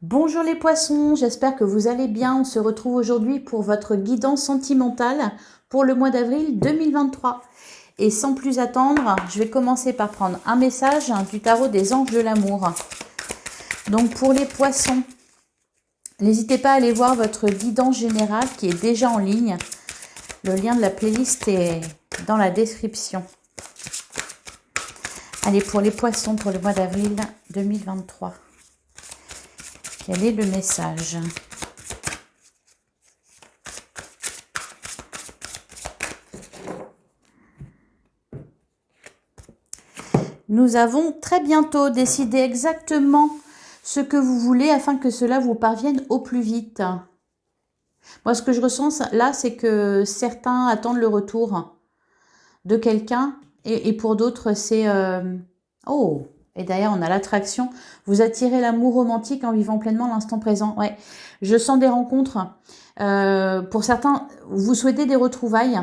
Bonjour les poissons, j'espère que vous allez bien. On se retrouve aujourd'hui pour votre guidance sentimentale pour le mois d'avril 2023. Et sans plus attendre, je vais commencer par prendre un message du tarot des anges de l'amour. Donc pour les poissons, n'hésitez pas à aller voir votre guidance générale qui est déjà en ligne. Le lien de la playlist est dans la description. Allez, pour les poissons pour le mois d'avril 2023. Quel est le message ? Nous avons très bientôt décidé exactement ce que vous voulez afin que cela vous parvienne au plus vite. Moi, ce que je ressens là, c'est que certains attendent le retour de quelqu'un et pour d'autres, c'est... Oh, et d'ailleurs, on a l'attraction. Vous attirez l'amour romantique en vivant pleinement l'instant présent. Ouais, je sens des rencontres. Pour certains, vous souhaitez des retrouvailles,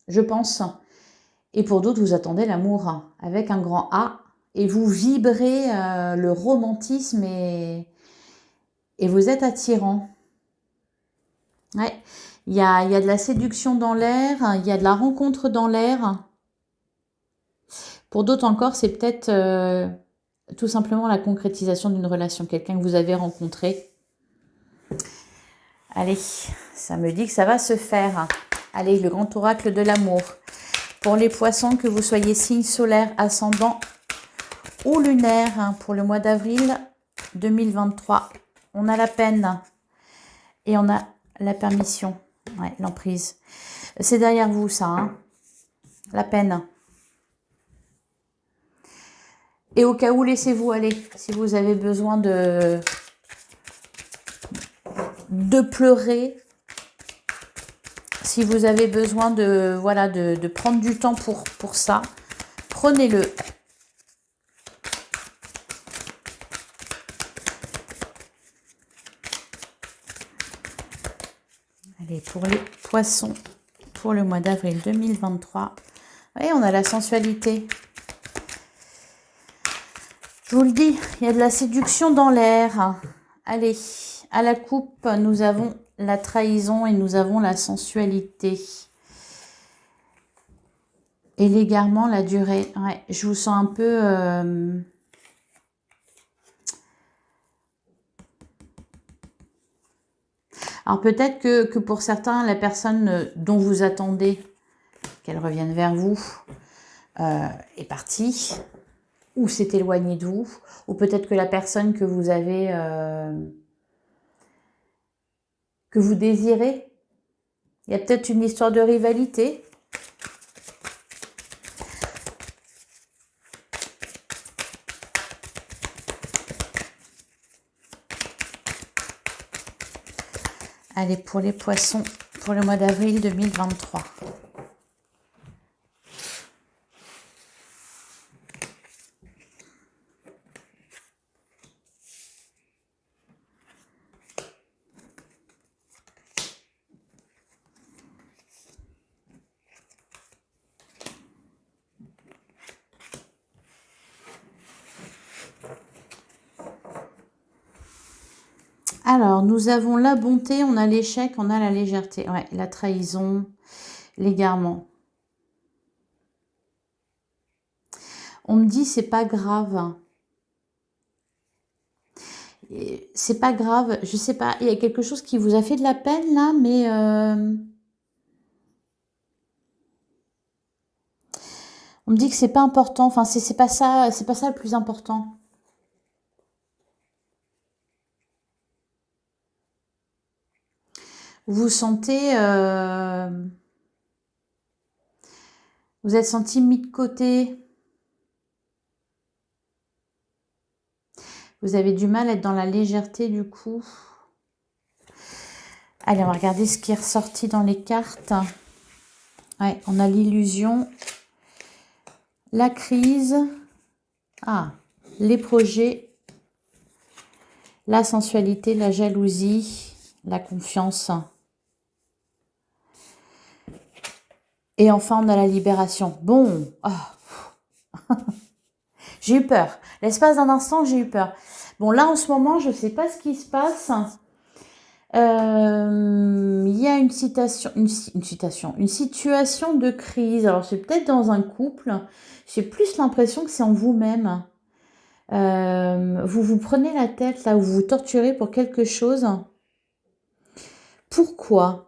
je pense. Et pour d'autres, vous attendez l'amour avec un grand A. Et vous vibrez le romantisme et vous êtes attirant. Ouais. Il y a de la séduction dans l'air, il y a de la rencontre dans l'air. Pour d'autres encore, c'est peut-être tout simplement la concrétisation d'une relation, quelqu'un que vous avez rencontré. Allez, ça me dit que ça va se faire. Allez, le grand oracle de l'amour. Pour les poissons, que vous soyez signe solaire, ascendant ou lunaire, pour le mois d'avril 2023, on a la peine et on a la permission, ouais, l'emprise. C'est derrière vous ça, hein, la peine. Et au cas où, laissez-vous aller. Si vous avez besoin de pleurer, si vous avez besoin de, voilà, de prendre du temps pour ça, prenez-le. Allez, pour les poissons, pour le mois d'avril 2023, oui, on a la sensualité. Je vous le dis, il y a de la séduction dans l'air. Allez, à la coupe, nous avons la trahison et nous avons la sensualité. Et l'égarement, la durée. Ouais, je vous sens un peu... Alors peut-être que pour certains, la personne dont vous attendez qu'elle revienne vers vous est partie ou s'est éloignée de vous, ou peut-être que la personne que vous avez, que vous désirez, il y a peut-être une histoire de rivalité. Allez, pour les poissons, pour le mois d'avril 2023. Alors, nous avons la bonté, on a l'échec, on a la légèreté. Ouais, la trahison, l'égarement. On me dit, c'est pas grave. C'est pas grave, je sais pas, il y a quelque chose qui vous a fait de la peine là, mais on me dit que c'est pas important, enfin c'est pas ça le plus important. Vous sentez, vous êtes senti mis de côté. Vous avez du mal à être dans la légèreté du coup. Allez, on va regarder ce qui est ressorti dans les cartes. Ouais, on a l'illusion, la crise, les projets, la sensualité, la jalousie, la confiance. Et enfin, on a la libération. Bon, j'ai eu peur. L'espace d'un instant, j'ai eu peur. Bon, là, en ce moment, je ne sais pas ce qui se passe. Il y a une citation, une situation de crise. Alors, c'est peut-être dans un couple. J'ai plus l'impression que c'est en vous-même. Vous vous prenez la tête, là, ou vous vous torturez pour quelque chose. Pourquoi?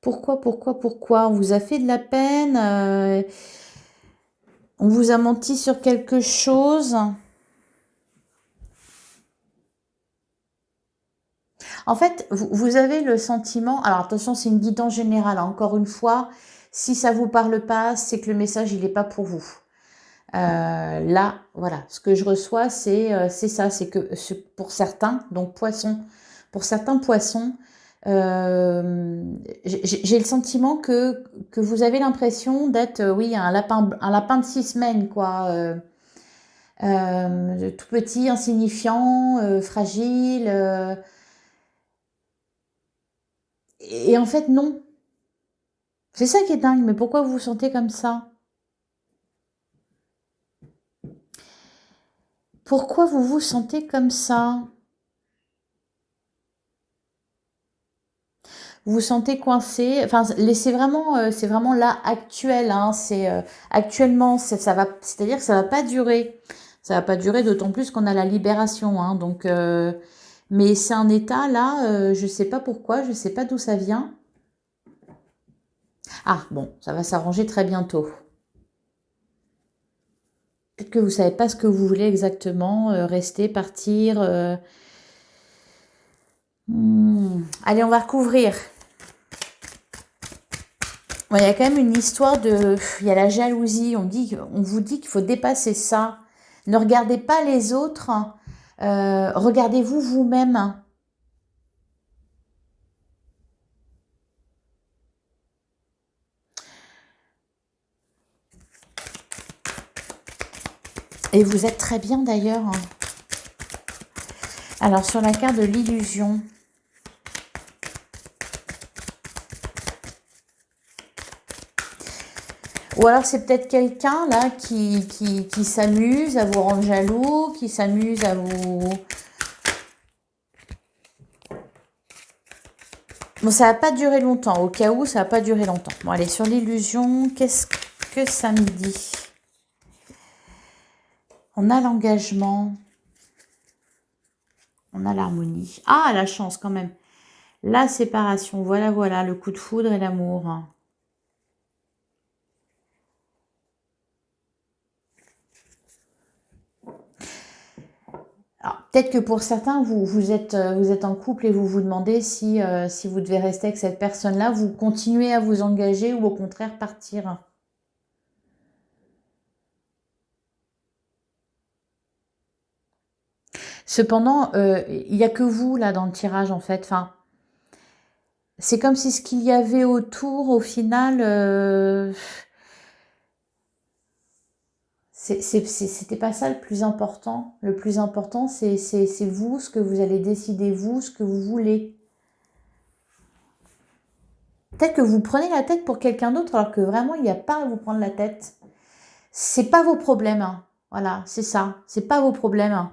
Pourquoi? On vous a fait de la peine, on vous a menti sur quelque chose. En fait, vous avez le sentiment, alors attention, c'est une guidance générale, hein, encore une fois, si ça vous parle pas, c'est que le message, il n'est pas pour vous. Là, voilà, ce que je reçois, c'est ça, c'est que pour certains, donc poissons, pour certains poissons, j'ai le sentiment que vous avez l'impression d'être, oui, un lapin de 6 semaines, quoi. Tout petit, insignifiant, fragile. Et en fait, non. C'est ça qui est dingue, mais pourquoi vous vous sentez comme ça? Pourquoi vous vous sentez comme ça? Vous vous sentez coincé? Enfin, c'est vraiment là actuel, hein, actuellement, ça va, c'est-à-dire que ça va pas durer. Ça va pas durer, d'autant plus qu'on a la libération, hein, donc, mais c'est un état là, je sais pas pourquoi, je sais pas d'où ça vient. Ah bon, ça va s'arranger très bientôt. Peut-être que vous savez pas ce que vous voulez exactement, rester, partir. Allez, on va recouvrir. Bon, il y a quand même une histoire de... Il y a la jalousie. On vous dit qu'il faut dépasser ça. Ne regardez pas les autres. Regardez-vous vous-même. Et vous êtes très bien d'ailleurs. Alors, sur la carte de l'illusion. Ou alors c'est peut-être quelqu'un là qui s'amuse à vous rendre jaloux, qui s'amuse à vous... Bon, ça va pas durer longtemps. Au cas où, ça va pas durer longtemps. Bon, allez, sur l'illusion, qu'est-ce que ça me dit? On a l'engagement. On a l'harmonie. Ah, la chance quand même. La séparation. Voilà, voilà, le coup de foudre et l'amour. Alors, peut-être que pour certains, vous êtes en couple et vous vous demandez si vous devez rester avec cette personne-là, vous continuez à vous engager ou au contraire partir. Cependant, il n'y a que vous là dans le tirage en fait. Enfin, c'est comme si ce qu'il y avait autour, au final, c'était pas ça le plus important. Le plus important, c'est vous, ce que vous allez décider, vous, ce que vous voulez. Peut-être que vous prenez la tête pour quelqu'un d'autre alors que vraiment, il n'y a pas à vous prendre la tête. C'est pas vos problèmes, hein. Voilà, c'est ça. C'est pas vos problèmes, hein.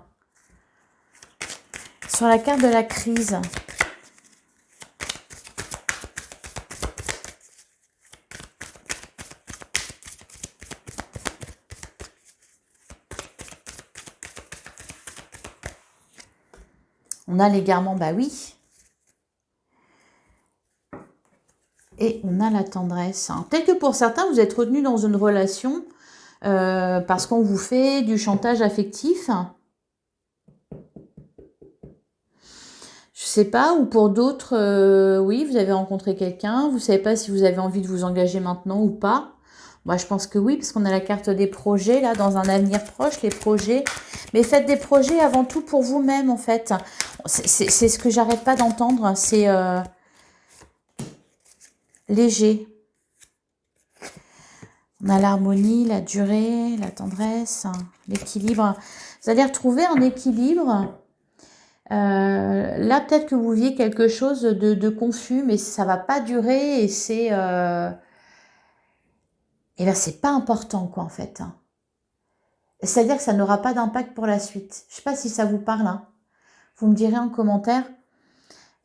Sur la carte de la crise. On a l'égarement, bah oui. Et on a la tendresse. Hein. Peut-être que pour certains, vous êtes retenu dans une relation parce qu'on vous fait du chantage affectif. Je sais pas, ou pour d'autres, oui, vous avez rencontré quelqu'un, vous savez pas si vous avez envie de vous engager maintenant ou pas. Moi, je pense que oui, parce qu'on a la carte des projets, là, dans un avenir proche, les projets. Mais faites des projets avant tout pour vous-même, en fait. C'est ce que j'arrête pas d'entendre, c'est léger. On a l'harmonie, la durée, la tendresse, l'équilibre. Vous allez retrouver un équilibre. Là, peut-être que vous viviez quelque chose de confus, mais ça va pas durer et c'est... et là, c'est pas important, quoi, en fait. C'est-à-dire que ça n'aura pas d'impact pour la suite. Je ne sais pas si ça vous parle, hein. Vous me direz en commentaire.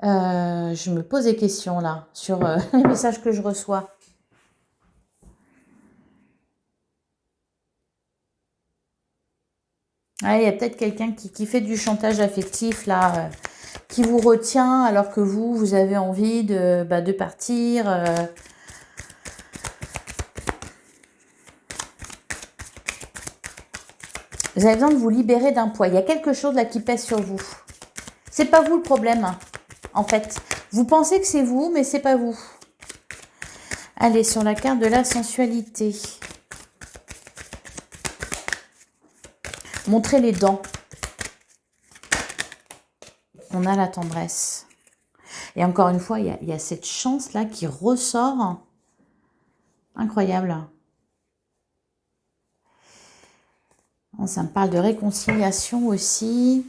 Je me pose des questions là sur les messages que je reçois. Ah, il y a peut-être quelqu'un qui fait du chantage affectif là, qui vous retient alors que vous avez envie de partir. Vous avez besoin de vous libérer d'un poids. Il y a quelque chose là qui pèse sur vous. C'est pas vous le problème, hein, en fait. Vous pensez que c'est vous, mais c'est pas vous. Allez, sur la carte de la sensualité. Montrez les dents. On a la tendresse. Et encore une fois, il y a cette chance-là qui ressort. Incroyable. Bon, ça me parle de réconciliation aussi.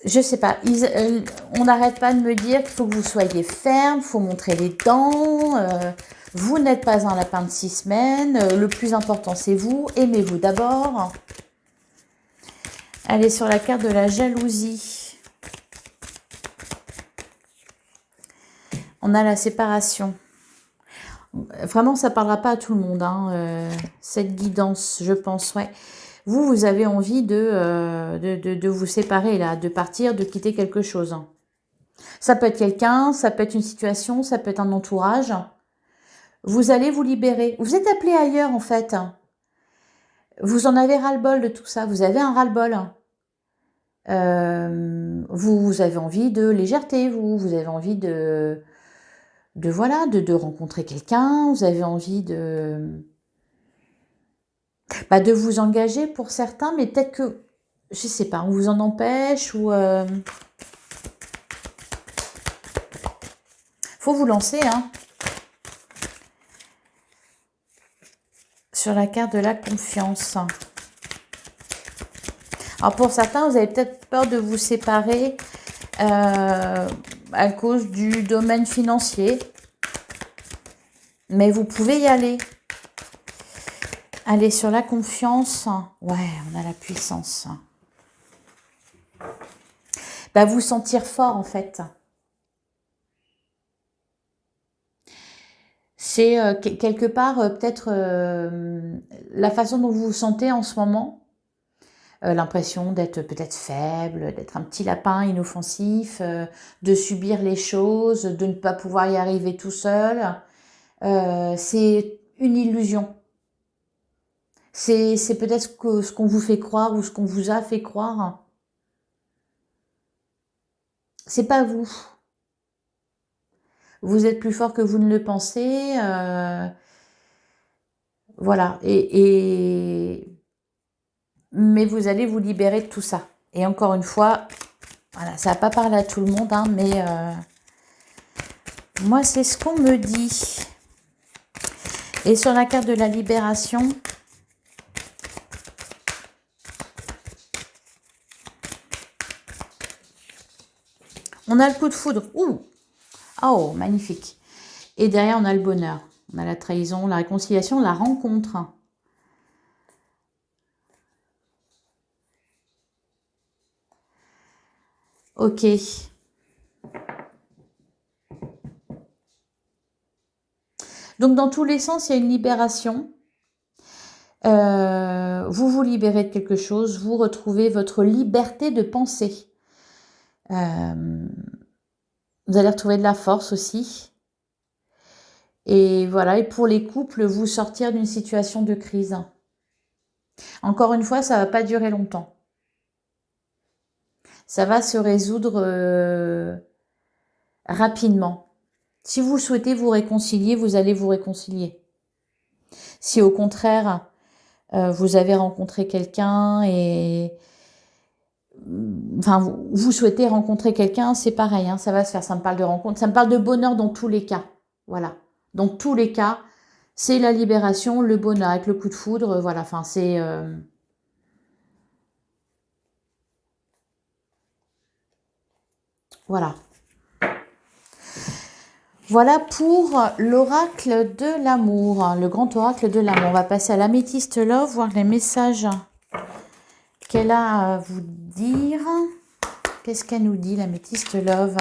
Je sais pas. On n'arrête pas de me dire qu'il faut que vous soyez ferme, il faut montrer les dents. Vous n'êtes pas un lapin de 6 semaines. Le plus important, c'est vous. Aimez-vous d'abord. Allez, sur la carte de la jalousie. On a la séparation. Vraiment, ça ne parlera pas à tout le monde, hein, cette guidance, je pense, ouais. Vous avez envie de vous séparer, là, de partir, de quitter quelque chose. Ça peut être quelqu'un, ça peut être une situation, ça peut être un entourage. Vous allez vous libérer. Vous êtes appelé ailleurs, en fait. Vous en avez ras-le-bol de tout ça. Vous avez un ras-le-bol. Vous avez envie de légèreté, vous avez envie voilà, de rencontrer quelqu'un, vous avez envie de vous engager pour certains, mais peut-être que, je sais pas, on vous en empêche ou... faut vous lancer, hein. Sur la carte de la confiance. Alors pour certains, vous avez peut-être peur de vous séparer à cause du domaine financier. Mais vous pouvez y aller. Allez, sur la confiance. Ouais, on a la puissance. Vous sentir fort, en fait. C'est quelque part peut-être la façon dont vous vous sentez en ce moment. L'impression d'être peut-être faible, d'être un petit lapin inoffensif, de subir les choses, de ne pas pouvoir y arriver tout seul. C'est une illusion. C'est peut-être ce qu'on vous fait croire ou ce qu'on vous a fait croire. C'est pas vous. Vous êtes plus fort que vous ne le pensez. Voilà. Mais vous allez vous libérer de tout ça. Et encore une fois, voilà, ça va pas parler à tout le monde, hein, mais moi, c'est ce qu'on me dit. Et sur la carte de la libération, on a le coup de foudre. Ouh! Oh, magnifique. Et derrière, on a le bonheur. On a la trahison, la réconciliation, la rencontre. Ok. Donc, dans tous les sens, il y a une libération. Vous vous libérez de quelque chose. Vous retrouvez votre liberté de penser. Vous allez retrouver de la force aussi. Et voilà, et pour les couples, vous sortir d'une situation de crise. Encore une fois, ça ne va pas durer longtemps. Ça va se résoudre rapidement. Si vous souhaitez vous réconcilier, vous allez vous réconcilier. Si au contraire, vous avez rencontré quelqu'un et... Enfin, vous souhaitez rencontrer quelqu'un, c'est pareil, hein, ça va se faire. Ça me parle de rencontre, ça me parle de bonheur dans tous les cas. Voilà. Dans tous les cas, c'est la libération, le bonheur avec le coup de foudre. Voilà, enfin, c'est... Voilà. Voilà pour l'oracle de l'amour, le grand oracle de l'amour. On va passer à l'améthyste love, voir les messages qu'elle a à vous dire. Qu'est-ce qu'elle nous dit, l'améthyste love?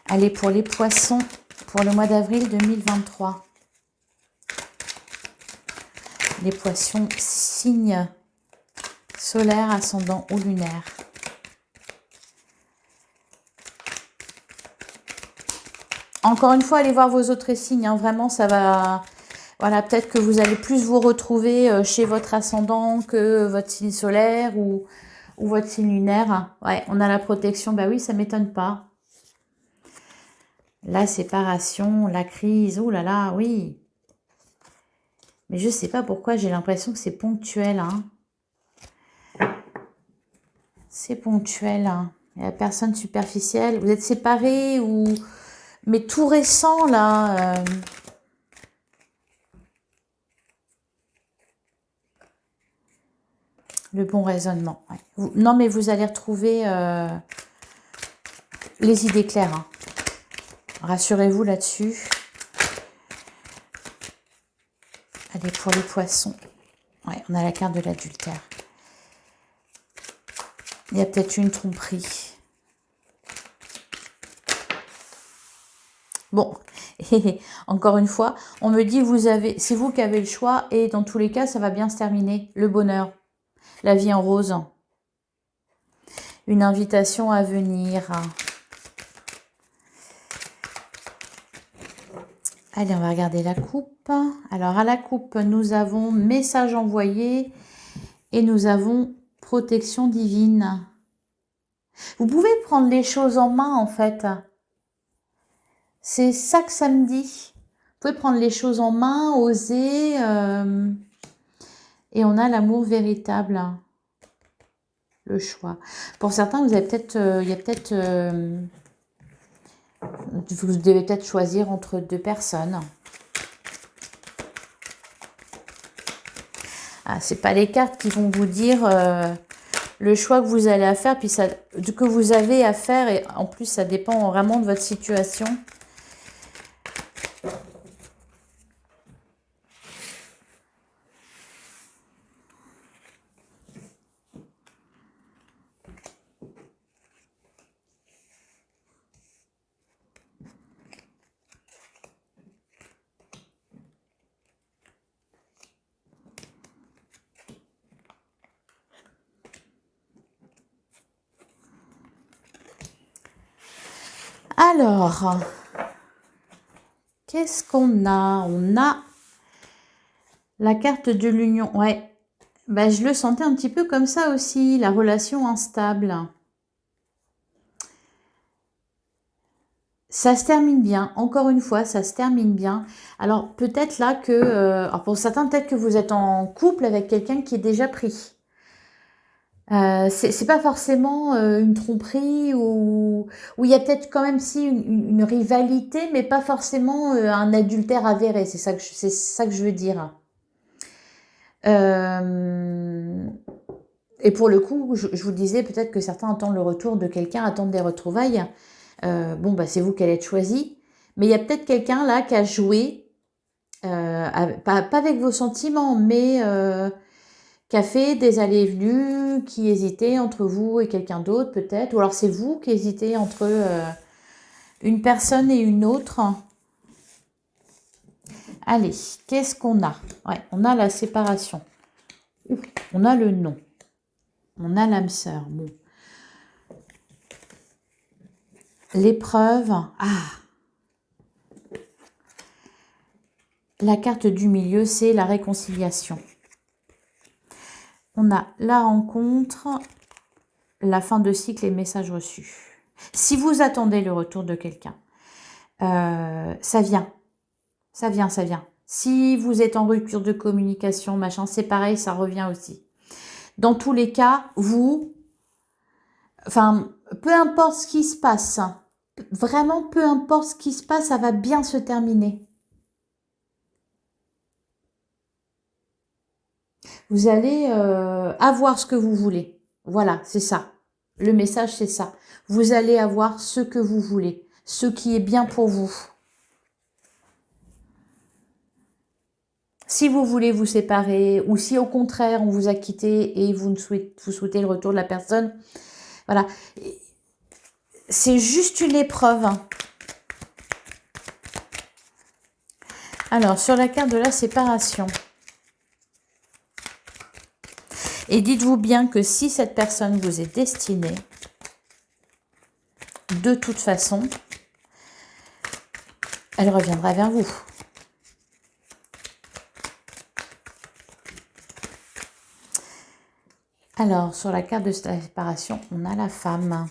Allez, pour les poissons, pour le mois d'avril 2023. Les poissons, signe solaire, ascendant ou lunaire. Encore une fois, allez voir vos autres signes. Hein. Vraiment, ça va... Voilà, peut-être que vous allez plus vous retrouver chez votre ascendant que votre signe solaire ou votre signe lunaire. Ouais, on a la protection. Bah oui, ça m'étonne pas. La séparation, la crise. Ouh là là, oui. Mais je sais pas pourquoi, j'ai l'impression que c'est ponctuel. Hein. C'est ponctuel. Hein. Il y a personne superficielle. Vous êtes séparés ou... Mais tout récent, là... Le bon raisonnement. Ouais. Non, mais vous allez retrouver les idées claires. Hein. Rassurez-vous là-dessus. Allez, pour les poissons. Ouais, on a la carte de l'adultère. Il y a peut-être une tromperie. Bon, et encore une fois, on me dit, c'est vous qui avez le choix et dans tous les cas, ça va bien se terminer. Le bonheur, la vie en rose, une invitation à venir. Allez, on va regarder la coupe. Alors, à la coupe, nous avons message envoyé et nous avons protection divine. Vous pouvez prendre les choses en main, en fait. C'est ça que ça me dit. Vous pouvez prendre les choses en main, oser. Et on a l'amour véritable. Le choix. Pour certains, vous avez peut-être... vous devez peut-être choisir entre deux personnes. Ah, c'est pas les cartes qui vont vous dire le choix que vous allez faire, puis ça, que vous avez à faire. Et en plus, ça dépend vraiment de votre situation. Alors, qu'est-ce qu'on a? On a la carte de l'union. Ouais, ben, je le sentais un petit peu comme ça aussi, la relation instable. Ça se termine bien, encore une fois, ça se termine bien. Alors, peut-être là que... alors pour certains, peut-être que vous êtes en couple avec quelqu'un qui est déjà pris. C'est pas forcément une tromperie ou il y a peut-être quand même si une rivalité, mais pas forcément un adultère avéré. C'est ça que je veux dire. Et pour le coup, je vous disais peut-être que certains attendent le retour de quelqu'un, attendent des retrouvailles. Bon, bah c'est vous qui allez être choisi. Mais il y a peut-être quelqu'un là qui a joué, pas avec vos sentiments, mais qui a fait des allées et venues, qui hésitait entre vous et quelqu'un d'autre peut-être. Ou alors c'est vous qui hésitez entre une personne et une autre. Allez, qu'est-ce qu'on a? Ouais, on a la séparation. On a le non. On a l'âme sœur. Bon. L'épreuve. Ah. La carte du milieu, c'est la réconciliation. On a la rencontre, la fin de cycle et message reçu. Si vous attendez le retour de quelqu'un, ça vient. Ça vient, ça vient. Si vous êtes en rupture de communication, machin, c'est pareil, ça revient aussi. Dans tous les cas, enfin, peu importe ce qui se passe, vraiment peu importe ce qui se passe, ça va bien se terminer. Vous allez avoir ce que vous voulez. Voilà, c'est ça. Le message, c'est ça. Vous allez avoir ce que vous voulez, ce qui est bien pour vous. Si vous voulez vous séparer, ou si au contraire on vous a quitté et vous souhaitez le retour de la personne, voilà. C'est juste une épreuve. Alors, sur la carte de la séparation. Et dites-vous bien que si cette personne vous est destinée, de toute façon, elle reviendra vers vous. Alors, sur la carte de la séparation, on a la femme.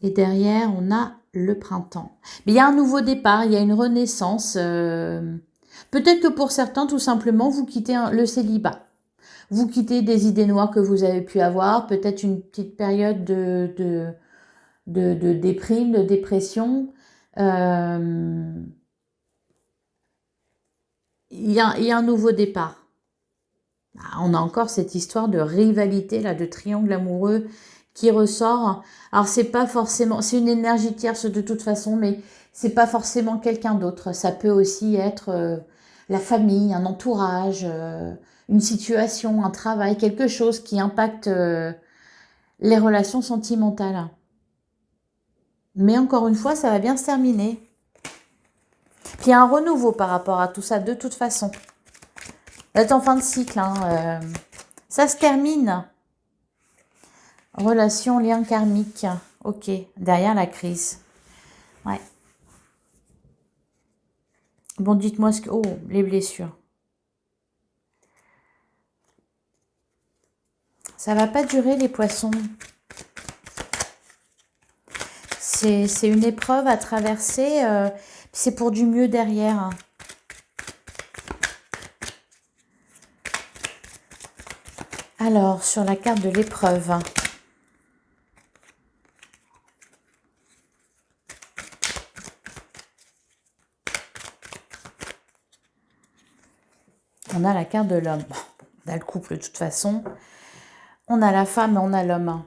Et derrière, on a le printemps. Mais il y a un nouveau départ, il y a une renaissance. Peut-être que pour certains, tout simplement, vous quittez le célibat. Vous quittez des idées noires que vous avez pu avoir, peut-être une petite période de déprime, de dépression. Il y a un nouveau départ. On a encore cette histoire de rivalité, là, de triangle amoureux qui ressort. Alors, c'est pas forcément... C'est une énergie tierce de toute façon, mais c'est pas forcément quelqu'un d'autre. Ça peut aussi être la famille, un entourage, une situation, un travail, quelque chose qui impacte les relations sentimentales. Mais encore une fois, ça va bien se terminer. Puis il y a un renouveau par rapport à tout ça, de toute façon. Vous êtes en fin de cycle. Hein, ça se termine. Relation, lien karmique. Ok, derrière la crise. Ouais. Bon, dites-moi ce que... Oh, les blessures. Ça va pas durer, les poissons. C'est une épreuve à traverser. C'est pour du mieux derrière. Alors, sur la carte de l'épreuve. On a la carte de l'homme. Bon, on a le couple de toute façon. On a la femme et on a l'homme.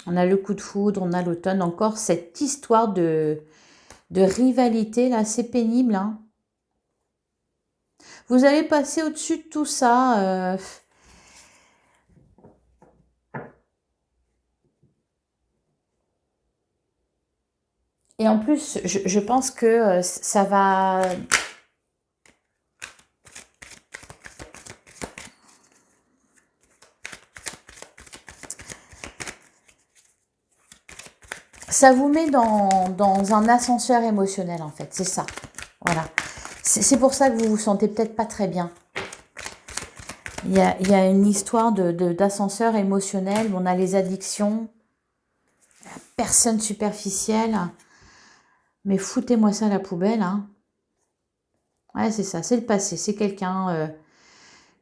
On a le coup de foudre, on a l'automne. Encore cette histoire de rivalité, là, c'est pénible. Hein. Vous allez passer au-dessus de tout ça. Et en plus, je pense que ça va... Ça vous met dans un ascenseur émotionnel, en fait. C'est ça. Voilà. C'est pour ça que vous vous sentez peut-être pas très bien. Il y a une histoire d'ascenseur émotionnel. On a les addictions. Personne superficielle. Mais foutez-moi ça à la poubelle. Hein. Ouais, c'est ça. C'est le passé. C'est quelqu'un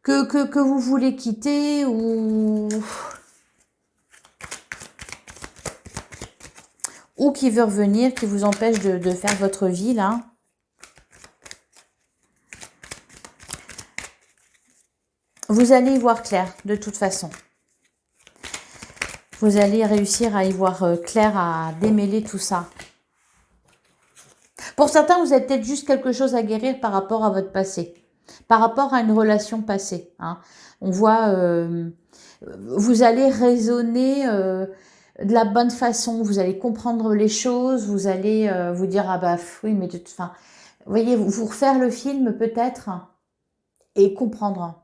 que vous voulez quitter ou qui veut revenir, qui vous empêche de faire votre vie, là. Vous allez y voir clair, de toute façon. Vous allez réussir à y voir clair, à démêler tout ça. Pour certains, vous avez peut-être juste quelque chose à guérir par rapport à votre passé. Par rapport à une relation passée. Hein. On voit... vous allez raisonner... de la bonne façon, vous allez comprendre les choses, vous allez vous dire, ah bah oui, mais de toute façon, vous voyez, vous refaire le film peut-être et comprendre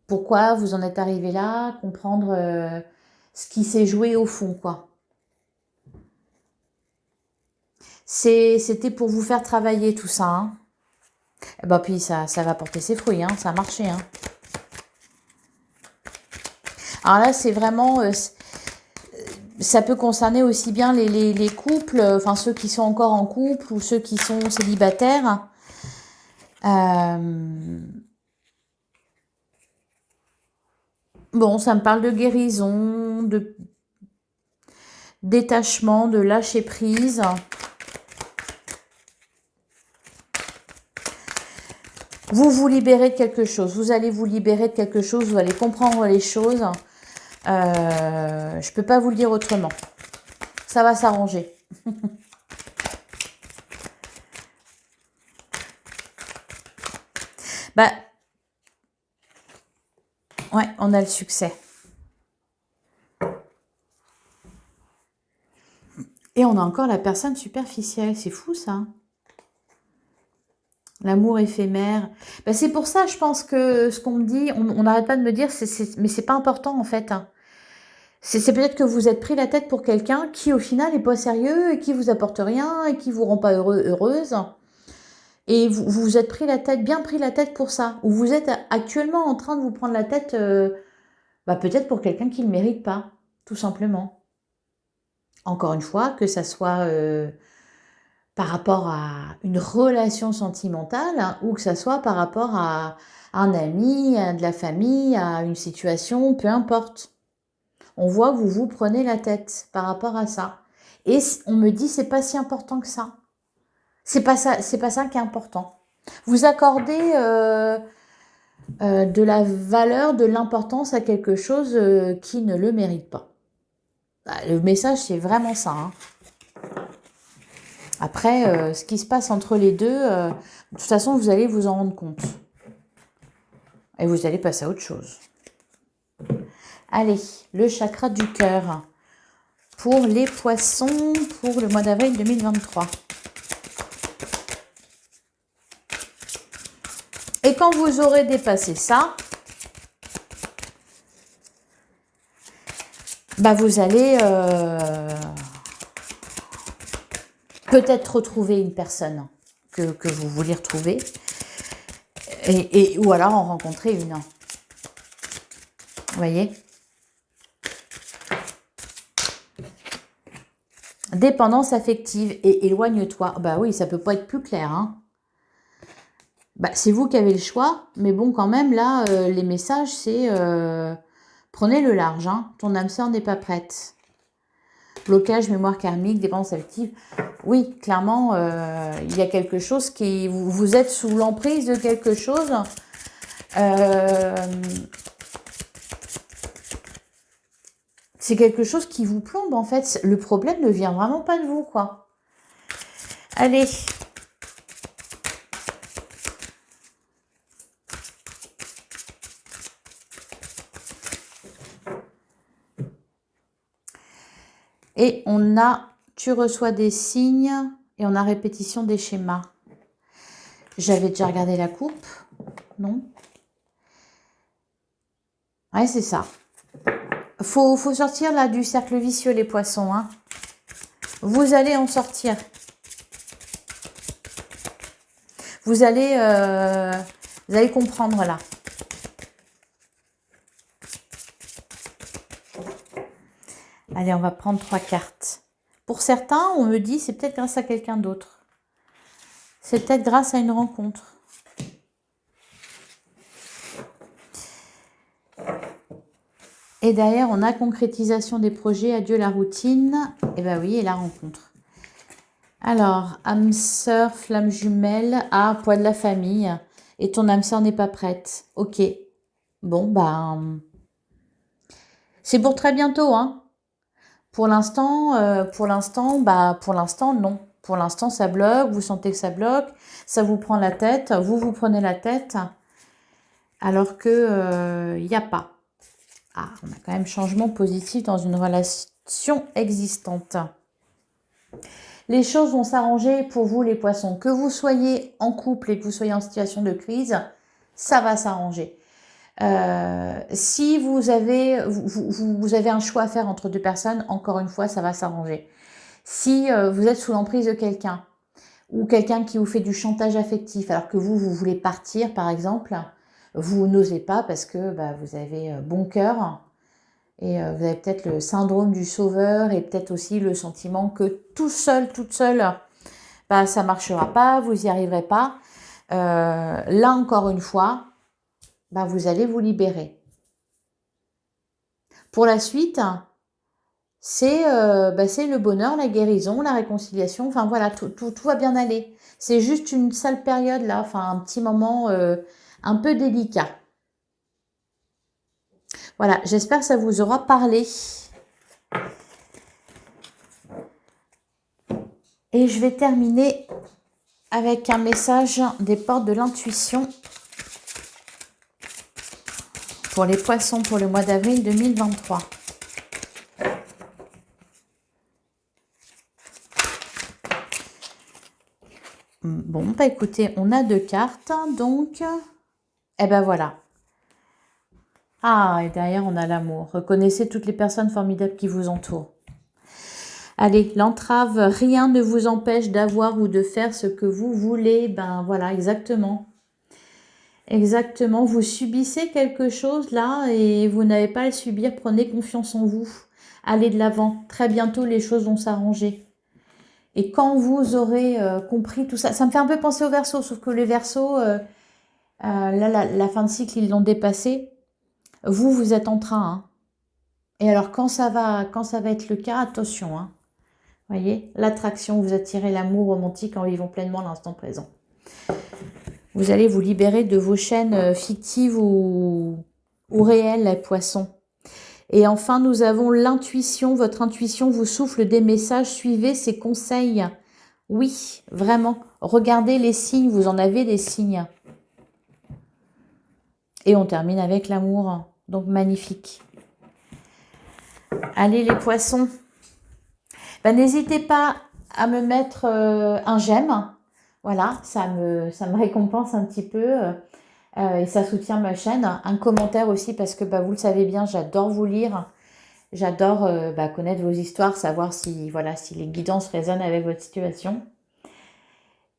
pourquoi vous en êtes arrivé là, comprendre ce qui s'est joué au fond, quoi. C'était pour vous faire travailler tout ça. Hein. Et bah puis ça va porter ses fruits, hein, ça a marché. Hein. Alors là, c'est vraiment... ça peut concerner aussi bien les couples, enfin ceux qui sont encore en couple ou ceux qui sont célibataires. Bon, ça me parle de guérison, de détachement, de lâcher prise. Vous vous libérez de quelque chose, vous allez vous libérer de quelque chose, vous allez comprendre les choses. Je ne peux pas vous le dire autrement. Ça va s'arranger. Bah, ouais, on a le succès. Et on a encore la personne superficielle. C'est fou, ça. L'amour éphémère. Bah, c'est pour ça, je pense que ce qu'on me dit, on n'arrête pas de me dire, mais c'est pas important, en fait. C'est peut-être que vous êtes pris la tête pour quelqu'un qui, au final, n'est pas sérieux et qui vous apporte rien et qui vous rend pas heureuse. Et vous vous êtes pris la tête, bien pris la tête pour ça. Ou vous êtes actuellement en train de vous prendre la tête, bah, peut-être pour quelqu'un qui ne le mérite pas, tout simplement. Encore une fois, que ça soit par rapport à une relation sentimentale, hein, ou que ça soit par rapport à un ami, à de la famille, à une situation, peu importe. On voit que vous vous prenez la tête par rapport à ça. Et on me dit c'est pas si important que ça. C'est pas ça qui est important. Vous accordez de la valeur, de l'importance à quelque chose qui ne le mérite pas. Bah, le message c'est vraiment ça. Hein. Après, ce qui se passe entre les deux, de toute façon vous allez vous en rendre compte. Et vous allez passer à autre chose. Allez, le chakra du cœur pour les poissons pour le mois d'avril 2023. Et quand vous aurez dépassé ça, bah vous allez peut-être retrouver une personne que vous voulez retrouver ou alors en rencontrer une. Vous voyez ? Dépendance affective et éloigne-toi. Bah oui, ça peut pas être plus clair. Hein. Bah, c'est vous qui avez le choix, mais bon, quand même, là, les messages, c'est prenez le large. Hein. Ton âme sœur n'est pas prête. Blocage, mémoire karmique, dépendance affective. Oui, clairement, il y a quelque chose qui... Vous êtes sous l'emprise de quelque chose. C'est quelque chose qui vous plombe, en fait. Le problème ne vient vraiment pas de vous, quoi. Allez. Et on a, tu reçois des signes et on a répétition des schémas. J'avais déjà regardé la coupe, non? Ouais, c'est ça. Faut sortir là du cercle vicieux, les poissons. Hein. Vous allez en sortir. Vous allez comprendre là. Allez, on va prendre 3 cartes. Pour certains, on me dit c'est peut-être grâce à quelqu'un d'autre. C'est peut-être grâce à une rencontre. Et derrière, on a concrétisation des projets, adieu la routine. Et ben oui, et la rencontre. Alors, âme sœur, flamme jumelle, poids de la famille. Et ton âme sœur n'est pas prête. Ok. Bon, c'est pour très bientôt, hein. Pour l'instant, non. Pour l'instant, ça bloque. Vous sentez que ça bloque. Ça vous prend la tête. Vous prenez la tête. Alors que il n'y a pas. Ah, on a quand même changement positif dans une relation existante. Les choses vont s'arranger pour vous, les poissons. Que vous soyez en couple et que vous soyez en situation de crise, ça va s'arranger. Si vous avez un choix à faire entre deux personnes, encore une fois, ça va s'arranger. Si vous êtes sous l'emprise de quelqu'un ou quelqu'un qui vous fait du chantage affectif alors que vous voulez partir, par exemple, vous n'osez pas parce que vous avez bon cœur et vous avez peut-être le syndrome du sauveur et peut-être aussi le sentiment que tout seul, toute seule, ça marchera pas, vous n'y arriverez pas. Là, encore une fois, vous allez vous libérer. Pour la suite, c'est le bonheur, la guérison, la réconciliation. Enfin voilà, tout va bien aller. C'est juste une sale période là, un petit moment un peu délicat. Voilà, j'espère que ça vous aura parlé. Et je vais terminer avec un message des portes de l'intuition pour les poissons pour le mois d'avril 2023. Bon, bah écoutez, on a 2 cartes, donc, eh ben voilà. Ah, et derrière, on a l'amour. Reconnaissez toutes les personnes formidables qui vous entourent. Allez, l'entrave, rien ne vous empêche d'avoir ou de faire ce que vous voulez. Ben voilà, exactement. Exactement, vous subissez quelque chose là et vous n'avez pas à le subir. Prenez confiance en vous. Allez de l'avant. Très bientôt, les choses vont s'arranger. Et quand vous aurez compris tout ça, ça me fait un peu penser au Verseau, sauf que les Verseaux, là, la fin de cycle, ils l'ont dépassé. Vous, vous êtes en train. Hein. Et alors, quand ça va être le cas, attention. Hein. Voyez, l'attraction, vous attirez l'amour romantique en vivant pleinement l'instant présent. Vous allez vous libérer de vos chaînes fictives ou réelles, les poissons. Et enfin, nous avons l'intuition. Votre intuition vous souffle des messages. Suivez ses conseils. Oui, vraiment. Regardez les signes. Vous en avez des signes. Et on termine avec l'amour. Donc, magnifique. Allez, les poissons. Ben, n'hésitez pas à me mettre un j'aime. Voilà, ça me récompense un petit peu et ça soutient ma chaîne. Un commentaire aussi parce que bah, vous le savez bien, j'adore vous lire. J'adore connaître vos histoires, savoir si, voilà, si les guidances résonnent avec votre situation.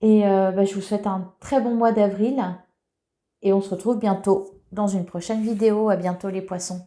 Et je vous souhaite un très bon mois d'avril et on se retrouve bientôt dans une prochaine vidéo. À bientôt les poissons.